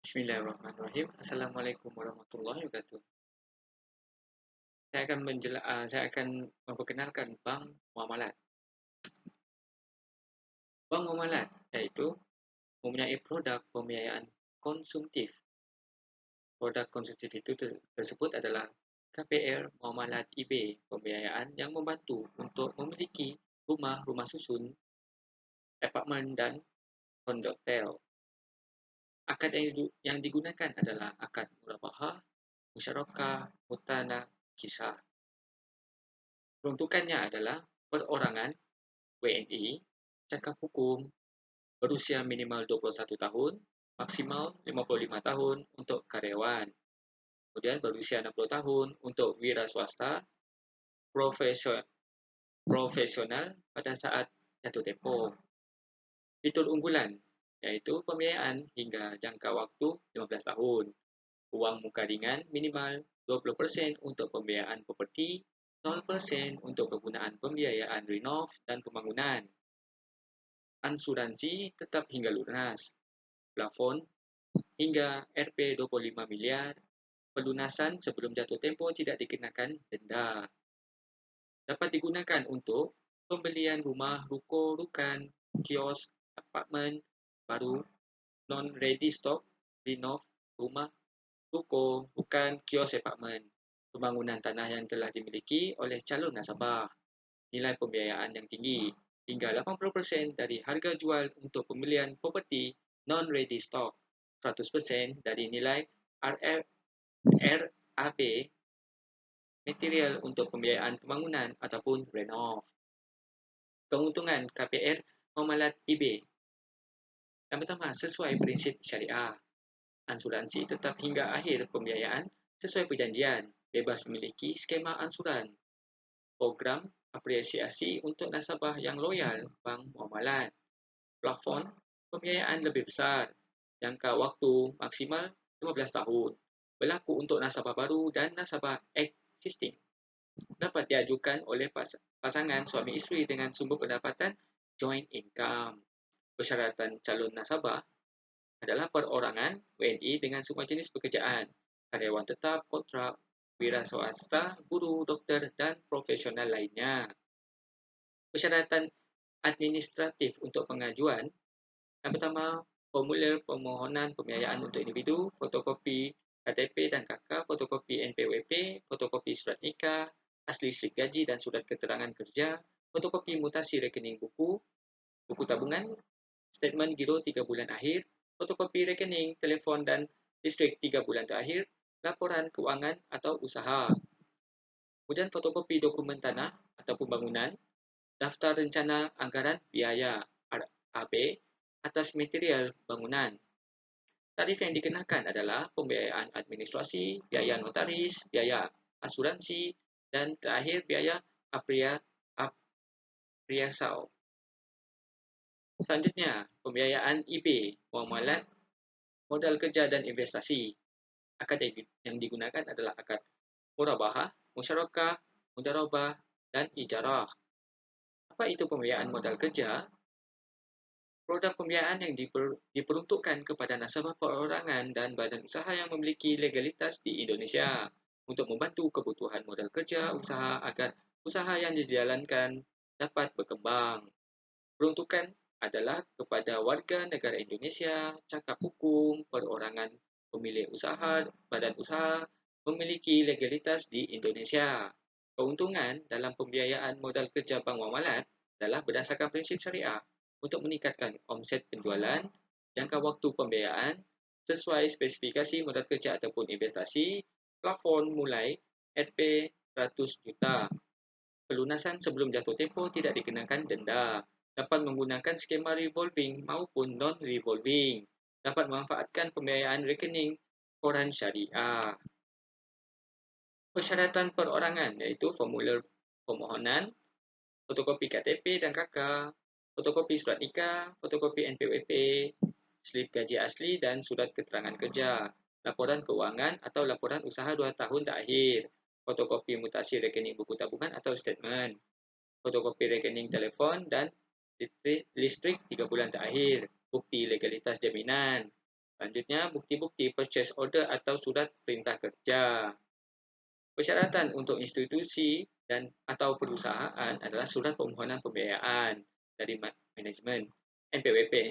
Bismillahirrahmanirrahim. Assalamualaikum warahmatullahi wabarakatuh. Saya akan memperkenalkan bank muamalat. Bank muamalat iaitu mempunyai produk pembiayaan konsumtif. Produk konsumtif itu tersebut adalah KPR Muamalat eBay, pembiayaan yang membantu untuk memiliki rumah susun, apartemen dan kondotel. Akad yang digunakan adalah akad murabahah, musyarakah, mutanah, kisah. Peruntukannya adalah perorangan, WNI, cakap hukum, berusia minimal 21 tahun, maksimal 55 tahun untuk karyawan. Kemudian berusia 60 tahun untuk wira swasta, profesional pada saat jatuh tempoh. Fitur unggulan yaitu pembiayaan hingga jangka waktu 15 tahun. Uang muka ringan minimal 20% untuk pembiayaan properti, 0% untuk kegunaan pembiayaan renov dan pembangunan. Asuransi tetap hingga lunas. Plafon hingga Rp 25 miliar. Pelunasan sebelum jatuh tempoh tidak dikenakan denda. Dapat digunakan untuk pembelian rumah, ruko, rukan, kios, apartmen baru, non-ready stock, renov, rumah, ruko, rukan, kios, apartmen, pembangunan tanah yang telah dimiliki oleh calon nasabah, nilai pembiayaan yang tinggi, hingga 80% dari harga jual untuk pembelian properti non-ready stock, 100% dari nilai RAB material untuk pembiayaan pembangunan ataupun renov. Keuntungan KPR Muamalat eBay. Yang pertama, sesuai prinsip syariah. Asuransi tetap hingga akhir pembiayaan sesuai perjanjian, bebas memiliki skema ansuran. Program apresiasi untuk nasabah yang loyal bank muamalat. Plafon pembiayaan lebih besar. Jangka waktu maksimal 15 tahun. Berlaku untuk nasabah baru dan nasabah existing. Dapat diajukan oleh pasangan suami isteri dengan sumber pendapatan joint income. Persyaratan calon nasabah adalah perorangan, WNI dengan semua jenis pekerjaan, karyawan tetap, kontrak, wira swasta, guru, doktor, dan profesional lainnya. Persyaratan administratif untuk pengajuan. Yang pertama, formulir permohonan pembiayaan untuk individu, fotokopi KTP dan KK, fotokopi NPWP, fotokopi surat nikah, asli slip gaji dan surat keterangan kerja, fotokopi mutasi rekening buku, buku tabungan, statement giro 3 bulan akhir, fotokopi rekening, telefon dan listrik 3 bulan terakhir, laporan keuangan atau usaha. Kemudian fotokopi dokumen tanah atau pembangunan, daftar rencana anggaran biaya RAB atas material bangunan. Tarif yang dikenakan adalah pembiayaan administrasi, biaya notaris, biaya asuransi, dan terakhir biaya appraisal. Selanjutnya, pembiayaan eBay, muamalat, modal kerja dan investasi. Akad yang digunakan adalah akad murabahah, musyarakah, mudarabah, dan ijarah. Apa itu pembiayaan modal kerja? Produk pembiayaan yang diperuntukkan kepada nasabah perorangan dan badan usaha yang memiliki legalitas di Indonesia untuk membantu kebutuhan modal kerja usaha agar usaha yang dijalankan dapat berkembang. Peruntukan adalah kepada warga negara Indonesia, cakap hukum, perorangan, pemilik usaha, badan usaha memiliki legalitas di Indonesia. Keuntungan dalam pembiayaan modal kerja bank muamalat adalah berdasarkan prinsip syariah untuk meningkatkan omset penjualan, jangka waktu pembiayaan, sesuai spesifikasi modal kerja ataupun investasi, plafon mulai Rp 100 juta. Pelunasan sebelum jatuh tempoh tidak dikenakan denda. Dapat menggunakan skema revolving maupun non-revolving. Dapat memanfaatkan pembiayaan rekening koran syariah. Persyaratan perorangan iaitu formulir permohonan, fotokopi KTP dan KK, fotokopi surat nikah, fotokopi NPWP, slip gaji asli dan surat keterangan kerja, laporan keuangan atau laporan usaha 2 tahun terakhir, fotokopi mutasi rekening buku tabungan atau statement, fotokopi rekening telefon dan listrik 3 bulan terakhir, bukti legalitas jaminan, Selanjutnya, bukti-bukti purchase order atau surat perintah kerja. Persyaratan untuk institusi dan atau perusahaan adalah surat permohonan pembiayaan dari manajemen, NPWP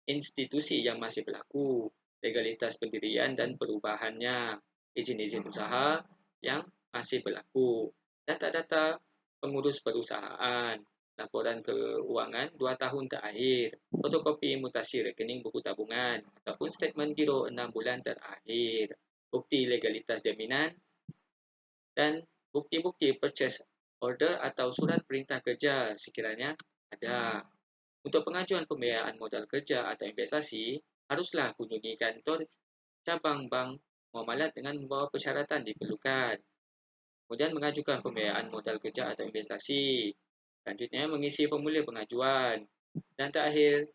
institusi yang masih berlaku, legalitas pendirian dan perubahannya, izin-izin usaha yang masih berlaku, data-data pengurus perusahaan, laporan keuangan 2 tahun terakhir, fotokopi mutasi rekening buku tabungan, ataupun statement giro 6 bulan terakhir, bukti legalitas jaminan, dan bukti-bukti purchase order atau surat perintah kerja sekiranya ada. Untuk pengajuan pembiayaan modal kerja atau investasi, haruslah kunjungi kantor cabang bank muamalat dengan membawa persyaratan diperlukan. Kemudian mengajukan pembiayaan modal kerja atau investasi. Selanjutnya mengisi formulir pengajuan. Dan terakhir,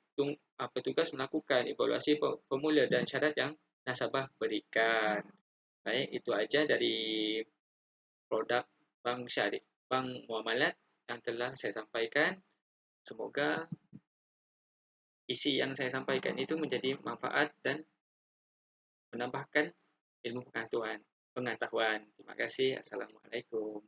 petugas melakukan evaluasi formulir dan syarat yang nasabah berikan. Baik, itu aja dari produk bank muamalat yang telah saya sampaikan. Semoga isi yang saya sampaikan itu menjadi manfaat dan menambahkan ilmu pengetahuan. Terima kasih. Assalamualaikum.